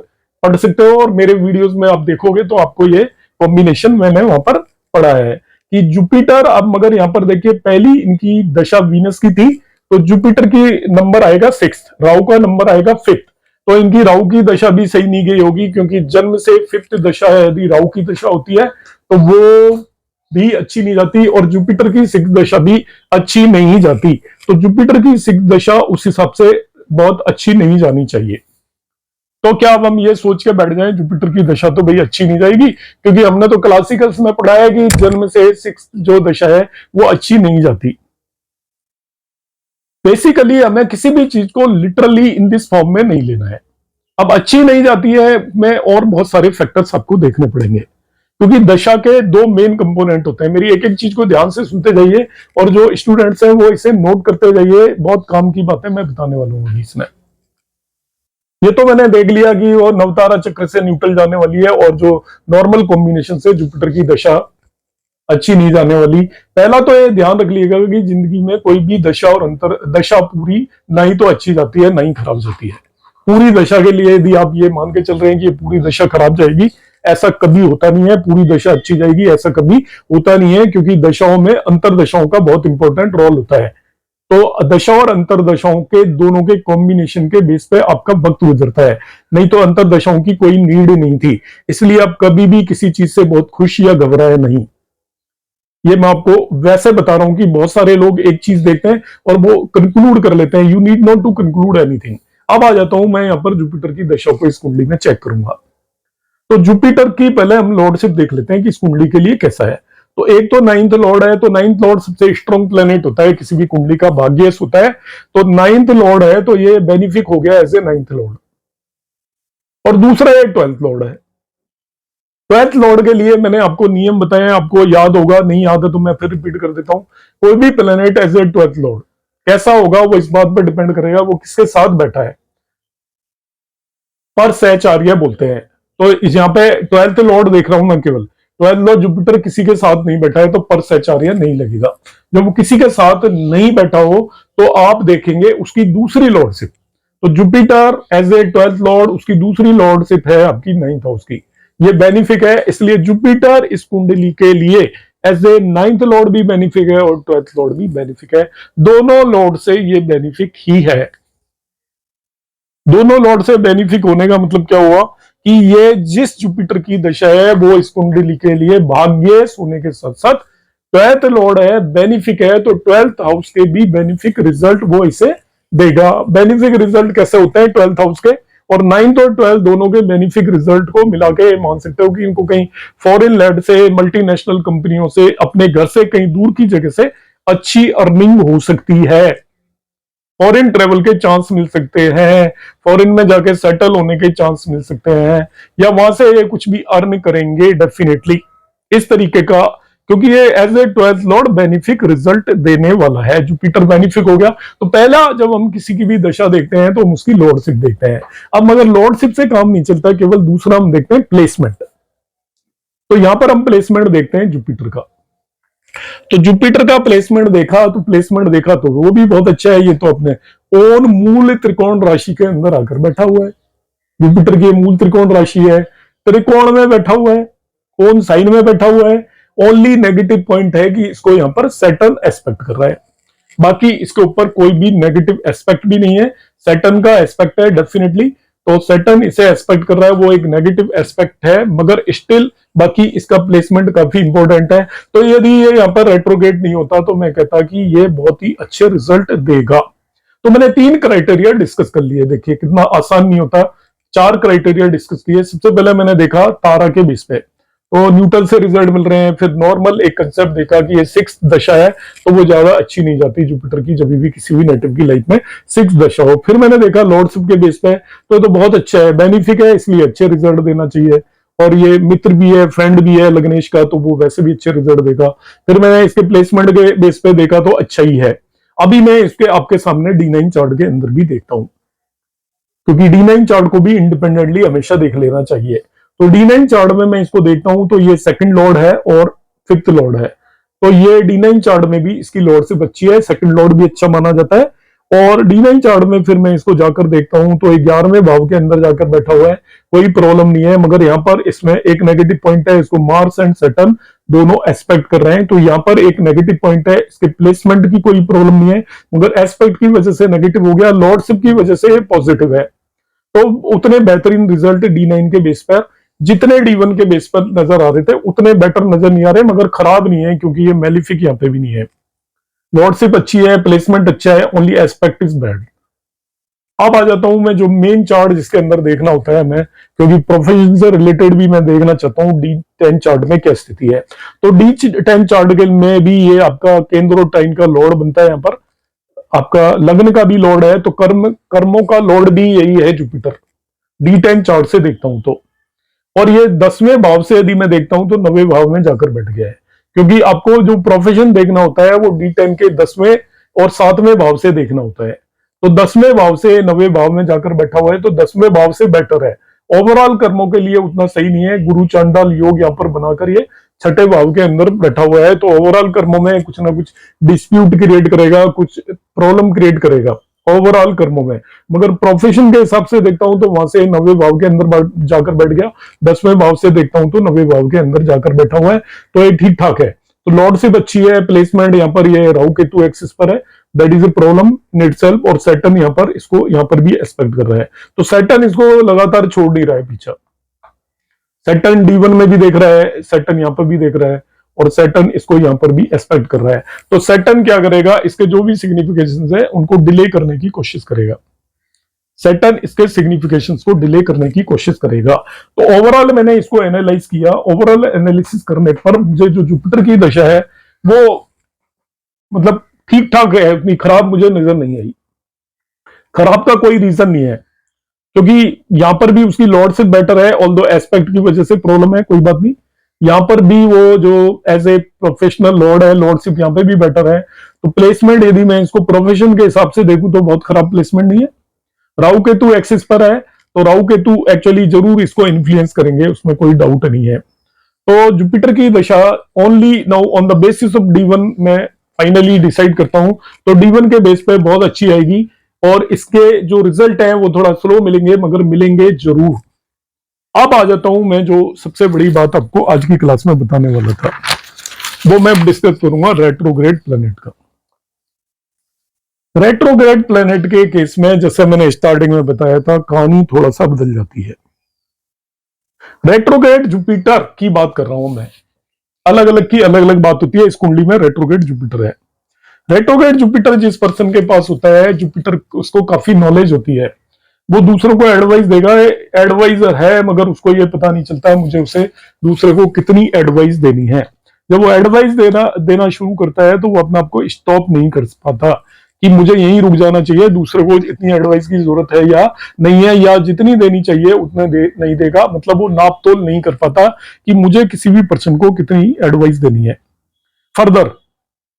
पढ़ सकते हो और मेरे वीडियोस में आप देखोगे तो आपको ये कॉम्बिनेशन मैंने वहां पर पढ़ा है कि जुपिटर। अब मगर यहां पर देखिए पहली इनकी दशा वीनस की थी, तो जुपिटर की नंबर आएगा 6th, राहु का नंबर आएगा 5th। तो इनकी राहु की दशा भी सही नहीं गई होगी, क्योंकि जन्म से 5th दशा है यदि राहु की दशा होती है तो वो भी अच्छी नहीं जाती और जुपिटर की 6th दशा भी अच्छी नहीं जाती। तो जुपिटर की 6th दशा उस हिसाब से बहुत अच्छी नहीं जानी चाहिए। तो क्या अब हम ये सोच के बैठ जाएं जुपिटर की दशा तो भाई अच्छी नहीं जाएगी, क्योंकि हमने तो क्लासिकल्स में पढ़ा है कि जन्म से 6th जो दशा है वो अच्छी नहीं जाती। बेसिकली हमें किसी भी चीज को लिटरली इन दिस फॉर्म में नहीं लेना है। अब अच्छी नहीं जाती है में और बहुत सारे फैक्टर्स आपको देखने पड़ेंगे, क्योंकि दशा के दो मेन कंपोनेंट होते हैं। मेरी एक एक चीज को ध्यान से सुनते जाइए और जो स्टूडेंट्स हैं वो इसे नोट करते जाइए। बहुत काम की बातें मैं बताने वाला हूँ इसमें। ये तो मैंने देख लिया कि वो नवतारा चक्र से न्यूट्रल जाने वाली है और जो नॉर्मल कॉम्बिनेशन से जुपिटर की दशा अच्छी नहीं जाने वाली। पहला तो ये ध्यान रख लीजिएगा कि जिंदगी में कोई भी दशा और अंतर दशा पूरी ना ही तो अच्छी जाती है ना ही खराब जाती है। पूरी दशा के लिए यदि आप ये मान के चल रहे हैं कि पूरी दशा खराब जाएगी, ऐसा कभी होता नहीं है। पूरी दशा अच्छी जाएगी ऐसा कभी होता नहीं है, क्योंकि दशाओं में अंतर दशाओं का बहुत इंपॉर्टेंट रोल होता है। तो दशा और अंतर दशाओं के दोनों के कॉम्बिनेशन के बेस पे आपका वक्त गुजरता है, नहीं तो अंतर दशाओं की कोई नीड नहीं थी। इसलिए आप कभी भी किसी चीज से बहुत खुश या घबराए नहीं। ये मैं आपको वैसे बता रहा हूं कि बहुत सारे लोग एक चीज देखते हैं और वो कंक्लूड कर लेते हैं। You need not to conclude anything. अब आ जाता हूं मैं यहाँ पर जुपिटर की दशा को इस कुंडली में चेक करूंगा। तो जुपिटर की पहले हम लॉर्डशिप देख लेते हैं कि इस कुंडली के लिए कैसा है। तो एक तो नाइन्थ लॉर्ड है, तो नाइन्थ लॉर्ड सबसे स्ट्रॉन्ग प्लेनेट होता है, किसी भी कुंडली का भाग्यश होता है। तो नाइन्थ लॉर्ड है, तो ये बेनिफिक हो गया एज ए नाइन्थ लॉर्ड। और दूसरा ये ट्वेल्थ लॉर्ड है। ट्वेल्थ लॉर्ड के लिए मैंने आपको नियम बताए, आपको याद होगा, नहीं याद है तो मैं फिर रिपीट कर देता हूं। कोई भी planet as a twelfth lord कैसा होगा वो इस बात पर डिपेंड करेगा वो किसके साथ बैठा है। पर सहचार्य बोलते हैं। तो यहाँ पे ट्वेल्थ लॉर्ड देख रहा हूं मैं, केवल ट्वेल्थ लॉर्ड जुपिटर किसी के साथ नहीं बैठा है तो पर सहचार्य नहीं लगेगा। जब वो किसी के साथ नहीं बैठा हो तो आप देखेंगे उसकी दूसरी लॉर्डशिप। तो Jupiter as a twelfth lord, उसकी दूसरी लॉर्डशिप है आपकी नाइन्थ हाउस की। ये बेनिफिक है, इसलिए जुपिटर इस कुंडली के लिए एज ए नाइन्थ लॉर्ड भी बेनिफिक है और ट्वेल्थ लॉर्ड भी बेनिफिक है। दोनों लॉर्ड से ये बेनिफिक ही है। दोनों लॉर्ड से बेनिफिक होने का मतलब क्या हुआ कि ये जिस जुपिटर की दशा है वो इस कुंडली के लिए भाग्य होने के साथ साथ ट्वेल्थ लॉर्ड है, बेनिफिक है। तो ट्वेल्थ हाउस के भी बेनिफिक रिजल्ट वो इसे देगा। बेनिफिक रिजल्ट कैसे होते हैं ट्वेल्थ हाउस के और नाइन्थ और ट्वेल्थ दोनों के बेनिफिक रिजल्ट को मिला के मान सकते हो कि इनको कहीं फॉरेन लैंड से, मल्टीनेशनल कंपनियों से, अपने घर से कहीं दूर की जगह से अच्छी अर्निंग हो सकती है। फॉरेन ट्रेवल के चांस मिल सकते हैं, फॉरेन में जाके सेटल होने के चांस मिल सकते हैं, या वहां से ये कुछ भी अर्न करेंगे डेफिनेटली इस तरीके का। क्योंकि ये as a twelfth lord benefic result देने वाला है। जुपिटर बेनिफिक हो गया तो पहला जब हम किसी की भी दशा देखते हैं तो हम उसकी लॉर्डशिप देखते हैं। अब मगर लॉर्डशिप से काम नहीं चलता, केवल दूसरा हम देखते हैं प्लेसमेंट। तो यहां पर हम प्लेसमेंट देखते हैं जुपिटर का। तो जुपिटर का प्लेसमेंट देखा तो वो भी बहुत अच्छा है। ये तो अपने ओन मूल त्रिकोण राशि के अंदर आकर बैठा हुआ है। जुपिटर की मूल त्रिकोण राशि है, त्रिकोण में बैठा हुआ है, ओन साइन में बैठा हुआ है। ओनली नेगेटिव पॉइंट है कि इसको यहां पर सैटर्न एस्पेक्ट कर रहा है, बाकी इसके ऊपर कोई भी नेगेटिव एस्पेक्ट भी नहीं है। सैटर्न का एस्पेक्ट है डेफिनेटली, तो सैटर्न इसे एस्पेक्ट कर रहा है, वो एक नेगेटिव एस्पेक्ट है, मगर स्टिल बाकी इसका प्लेसमेंट काफी इंपॉर्टेंट है। तो यदि ये यहाँ पर रेट्रोगेट नहीं होता तो मैं कहता कि ये बहुत ही अच्छे रिजल्ट देगा। तो मैंने 3 क्राइटेरिया डिस्कस कर लिए। देखिए कितना आसान नहीं होता। 4 क्राइटेरिया डिस्कस किए। सबसे पहले मैंने देखा तारा के बेस पे, तो न्यूट्रल से रिजल्ट मिल रहे हैं। फिर नॉर्मल एक कंसेप्ट देखा कि ये 6th दशा है तो वो ज्यादा अच्छी नहीं जाती जुपिटर की, जब भी किसी भी नेटिव की लाइफ में 6th दशा हो। फिर मैंने देखा लॉर्डशिप के बेस पे तो बहुत अच्छा है, बेनिफिक है, इसलिए अच्छे रिजल्ट देना चाहिए। और ये मित्र भी है, फ्रेंड भी है लग्नेश का, तो वो वैसे भी अच्छे रिजल्ट देगा। फिर मैंने इसके प्लेसमेंट के बेस पे देखा तो अच्छा ही है। अभी मैं इसके आपके सामने D9 चार्ट के अंदर भी देखता हूं, क्योंकि D9 चार्ट को भी इंडिपेंडेंटली हमेशा देख लेना चाहिए। तो D9 चार्ट में मैं इसको देखता हूं तो ये 2nd लॉर्ड है और 5th लॉर्ड है। तो ये D9 चार्ट में भी इसकी लॉर्डशिप अच्छी है, 2nd लॉर्ड भी अच्छा माना जाता है। और D9 चार्ट में फिर मैं इसको जाकर देखता हूं तो 11वें भाव के अंदर जाकर बैठा हुआ है, कोई प्रॉब्लम नहीं है। मगर यहाँ पर इसमें एक नेगेटिव पॉइंट है, इसको मार्स एंड सैटर्न दोनों एस्पेक्ट कर रहे हैं, तो यहाँ पर एक नेगेटिव पॉइंट है। इसके प्लेसमेंट की कोई प्रॉब्लम नहीं है, मगर एस्पेक्ट की वजह से नेगेटिव हो गया, लॉर्डशिप की वजह से पॉजिटिव है। तो उतने बेहतरीन रिजल्ट D9 के बेस पर जितने D1 के बेस पर नजर आ रहे थे उतने बेटर नजर नहीं आ रहे, मगर खराब नहीं है क्योंकि ये मेलिफिक यहाँ पे भी नहीं है। लॉर्डशिप अच्छी है, प्लेसमेंट अच्छा है, ओनली एस्पेक्ट इज बैड। अब आ जाता हूं मैं जो मेन चार्ट जिसके अंदर देखना होता है मैं, क्योंकि प्रोफेशन से रिलेटेड भी मैं देखना चाहता हूं D10 चार्ट में क्या स्थिति है। तो D10 चार्ट के में भी ये आपका केंद्र और टाइन का लॉर्ड बनता है, यहाँ पर आपका लग्न का भी लॉर्ड है, तो कर्मों का लॉर्ड भी यही है जुपिटर। D10 चार्ट से देखता हूं तो, और ये 10वें भाव से यदि मैं देखता हूं तो 9वें भाव में जाकर बैठ गया है। क्योंकि आपको जो प्रोफेशन देखना होता है वो D10 के 10वें और 7वें भाव से देखना होता है। तो 10वें भाव से 9वें भाव में जाकर बैठा हुआ है, तो 10वें भाव से बेटर है। ओवरऑल कर्मों के लिए उतना सही नहीं है। गुरु चांडाल योग यहाँ पर बनाकर ये 6ठे भाव के अंदर बैठा हुआ है, तो ओवरऑल कर्मों में कुछ ना कुछ डिस्प्यूट क्रिएट करेगा, कुछ प्रॉब्लम क्रिएट करेगा ओवरऑल कर्मों में। मगर प्रोफेशन के हिसाब से देखता हूं तो वहां से 9वें भाव के अंदर जाकर बैठ गया, 10वें भाव से देखता हूं तो 9वें भाव के अंदर जाकर बैठा हुआ है, तो ये ठीक ठाक है। तो लॉर्डशिप अच्छी है, प्लेसमेंट यहाँ पर ये राहु केतु एक्सिस पर है, that is a problem in itself. और सैटर्न यहाँ पर इसको यहाँ पर भी एक्सपेक्ट कर रहा है, तो सैटर्न इसको लगातार छोड़ नहीं रहा है पीछा। सैटर्न D1 में भी देख रहा है, सैटर्न यहाँ पर भी देख रहा है, और सैटर्न इसको यहाँ पर भी एस्पेक्ट कर रहा है। तो सैटर्न क्या करेगा, इसके जो भी सिग्निफिकेशंस है उनको डिले करने की कोशिश करेगा। सैटर्न इसके सिग्निफिकेशंस को डिले करने की कोशिश करेगा। तो ओवरऑल मैंने इसको एनालाइज किया। ओवरऑल एनालिसिस करने पर मुझे जो जुपिटर की दशा है वो मतलब ठीक ठाक है, उतनी खराब मुझे नजर नहीं आई। खराब का कोई रीजन नहीं है, क्योंकि यहां पर भी उसकी लॉर्डशिप बेटर है, ऑल्दो एस्पेक्ट की वजह से प्रॉब्लम है, कोई बात नहीं। यहां पर भी वो जो एज ए प्रोफेशनल लॉर्ड है, लॉर्डशिप यहां पे भी बेटर है। तो प्लेसमेंट यदि मैं इसको प्रोफेशन के हिसाब से देखूं तो बहुत खराब प्लेसमेंट नहीं है। राहु केतु एक्सिस पर है, तो राहु केतु एक्चुअली जरूर इसको इन्फ्लुएंस करेंगे, उसमें कोई डाउट नहीं है। तो जुपिटर की दशा only now on the basis of D1 में फाइनली डिसाइड करता हूं, तो D1 के बेस पे बहुत अच्छी आएगी, और इसके जो रिजल्ट है वो थोड़ा स्लो मिलेंगे, मगर मिलेंगे जरूर। अब आ जाता हूं मैं जो सबसे बड़ी बात आपको आज की क्लास में बताने वाला था, वो मैं डिस्कस करूंगा रेट्रोग्रेड प्लैनेट का। रेट्रोग्रेड प्लैनेट के केस में जैसे मैंने स्टार्टिंग में बताया था, कहानी थोड़ा सा बदल जाती है। रेट्रोग्रेड जुपिटर की बात कर रहा हूं मैं, अलग अलग की अलग अलग बात होती है। इस कुंडली में रेट्रोग्रेड जुपिटर है। रेट्रोग्रेड जुपिटर जिस पर्सन के पास होता है, जुपिटर उसको काफी नॉलेज होती है, वो दूसरों को एडवाइस देगा, एडवाइजर है, मगर उसको ये पता नहीं चलता मुझे उसे दूसरे को कितनी एडवाइस देनी है। जब वो एडवाइस देना शुरू करता है तो वो अपने आप को स्टॉप नहीं कर पाता कि मुझे यहीं रुक जाना चाहिए, दूसरे को इतनी एडवाइस की जरूरत है या नहीं है, या जितनी देनी चाहिए उतने नहीं देगा। मतलब वो नाप तोल नहीं कर पाता कि मुझे किसी भी पर्सन को कितनी एडवाइस देनी है। फर्दर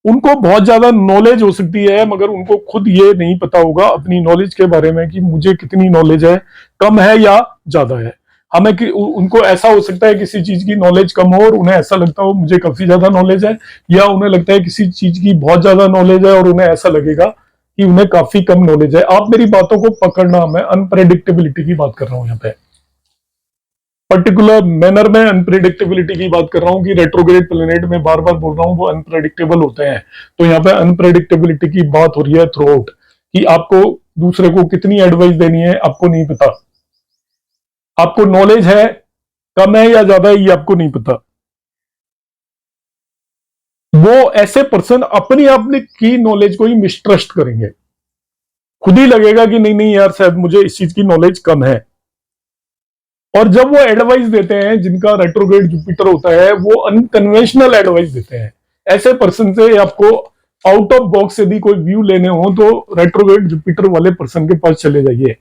उनको बहुत ज्यादा नॉलेज हो सकती है, मगर उनको खुद ये नहीं पता होगा अपनी नॉलेज के बारे में कि मुझे कितनी नॉलेज है, कम है या ज्यादा है। हमें कि उनको ऐसा हो सकता है किसी चीज की नॉलेज कम हो और उन्हें ऐसा लगता हो मुझे काफी ज्यादा नॉलेज है, या उन्हें लगता है किसी चीज की बहुत ज्यादा नॉलेज है और उन्हें ऐसा लगेगा कि उन्हें काफी कम नॉलेज है। आप मेरी बातों को पकड़ना, मैं अनप्रेडिक्टेबिलिटी की बात कर रहा हूं यहाँ पे, पर्टिकुलर मैनर में अनप्रेडिक्टेबिलिटी की बात कर रहा हूं कि रेट्रोग्रेड प्लैनेट में बार बार बोल रहा हूं वो अनप्रेडिक्टेबल होते हैं। तो यहाँ पे अनप्रेडिक्टेबिलिटी की बात हो रही है थ्रू आउट, कि आपको दूसरे को कितनी एडवाइस देनी है आपको नहीं पता, आपको नॉलेज है कम है या ज्यादा है ये आपको नहीं पता। वो ऐसे पर्सन अपनी अपनी की नॉलेज को ही मिसट्रस्ट करेंगे, खुद ही लगेगा कि नहीं नहीं यार शायद मुझे इस चीज की नॉलेज कम है। और जब वो एडवाइस देते हैं, जिनका रेट्रोग्रेड जुपिटर होता है, वो अनकन्वेंशनल एडवाइस देते हैं। ऐसे पर्सन से आपको आउट ऑफ बॉक्स यदि कोई व्यू लेने हो तो रेट्रोग्रेड जुपिटर वाले पर्सन के पास चले जाइए।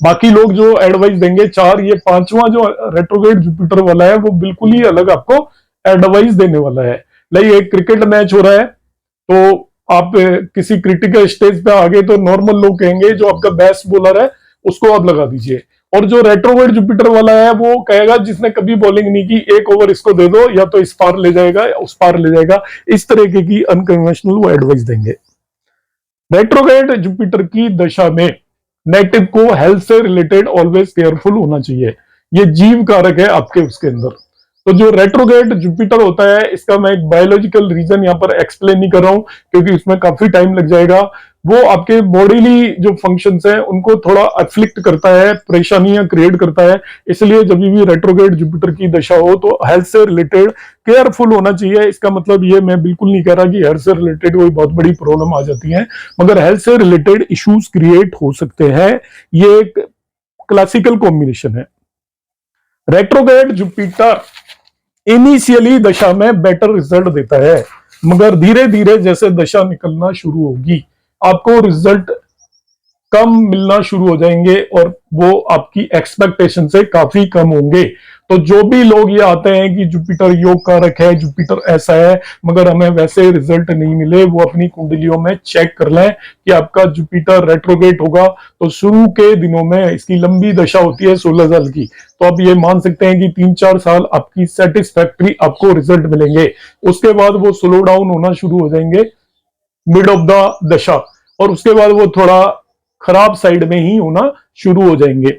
बाकी लोग जो एडवाइस देंगे चार, ये पांचवा जो रेट्रोग्रेड जुपिटर वाला है वो बिल्कुल ही अलग आपको एडवाइस देने वाला है। लाइक एक क्रिकेट मैच हो रहा है, तो आप किसी क्रिटिकल स्टेज पे आगे तो नॉर्मल लोग कहेंगे जो आपका बेस्ट बॉलर है उसको आप लगा दीजिए, और जो रेट्रोग्रेड जुपिटर वाला है वो कहेगा जिसने कभी बॉलिंग नहीं की, एक ओवर इसको दे दो, या तो इस पार ले जाएगा या उस पार ले जाएगा। इस तरीके की अनकन्वेंशनल वो एडवाइस देंगे। रेट्रोग्रेड जुपिटर की दशा में नेगेटिव को हेल्थ से रिलेटेड ऑलवेज केयरफुल होना चाहिए। ये जीव कारक है आपके उसके अंदर। तो जो रेट्रोग्रेड जुपिटर होता है, इसका मैं एक बायोलॉजिकल रीजन यहाँ पर एक्सप्लेन नहीं कर रहा हूं क्योंकि उसमें काफी टाइम लग जाएगा। वो आपके बॉडीली जो फंक्शंस हैं उनको थोड़ा अफ्लिक्ट करता है, परेशानियां क्रिएट करता है। इसलिए जब भी रेट्रोग्रेड जुपिटर की दशा हो तो हेल्थ से रिलेटेड केयरफुल होना चाहिए। इसका मतलब ये मैं बिल्कुल नहीं कह रहा कि हेल्थ से रिलेटेड कोई बहुत बड़ी प्रॉब्लम आ जाती है, मगर हेल्थ से रिलेटेड इश्यूज क्रिएट हो सकते हैं। ये एक क्लासिकल कॉम्बिनेशन है। रेट्रोग्रेड जुपिटर इनिशियली दशा में बेटर रिजल्ट देता है, मगर धीरे धीरे जैसे दशा निकलना शुरू होगी आपको रिजल्ट कम मिलना शुरू हो जाएंगे और वो आपकी एक्सपेक्टेशन से काफी कम होंगे। तो जो भी लोग ये आते हैं कि जुपिटर योग कारक है, जुपिटर ऐसा है, मगर हमें वैसे रिजल्ट नहीं मिले, वो अपनी कुंडलियों में चेक कर लें कि आपका जुपिटर रेट्रोग्रेड होगा तो शुरू के दिनों में, इसकी लंबी दशा होती है 16 साल की, तो आप ये मान सकते हैं कि 3-4 साल आपकी सेटिस्फैक्ट्री आपको रिजल्ट मिलेंगे। उसके बाद वो स्लो डाउन होना शुरू हो जाएंगे मिड ऑफ द दशा, और उसके बाद वो थोड़ा खराब साइड में ही होना शुरू हो जाएंगे।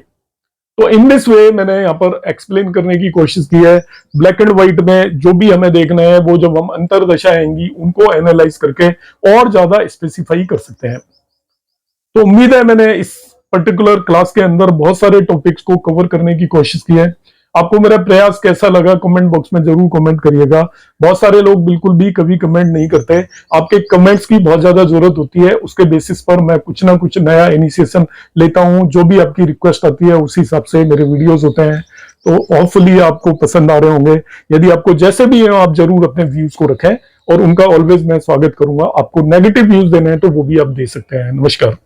तो इन दिस वे मैंने यहाँ पर एक्सप्लेन करने की कोशिश की है। ब्लैक एंड व्हाइट में जो भी हमें देखना है वो जब हम अंतरदशा आएंगी उनको एनालाइज करके और ज्यादा स्पेसिफाई कर सकते हैं। तो उम्मीद है मैंने इस पर्टिकुलर क्लास के अंदर बहुत सारे टॉपिक्स को कवर करने की कोशिश की है। आपको मेरा प्रयास कैसा लगा कमेंट बॉक्स में जरूर कमेंट करिएगा। बहुत सारे लोग बिल्कुल भी कभी कमेंट नहीं करते, आपके कमेंट्स की बहुत ज्यादा जरूरत होती है, उसके बेसिस पर मैं कुछ ना कुछ नया इनिशिएशन लेता हूं। जो भी आपकी रिक्वेस्ट आती है उसी हिसाब से मेरे वीडियोस होते हैं, तो होपफुली आपको पसंद आ रहे होंगे। यदि आपको जैसे भी है आप जरूर अपने व्यूज को रखें और उनका ऑलवेज मैं स्वागत करूंगा। आपको नेगेटिव व्यूज देने हैं तो वो भी आप दे सकते हैं। नमस्कार।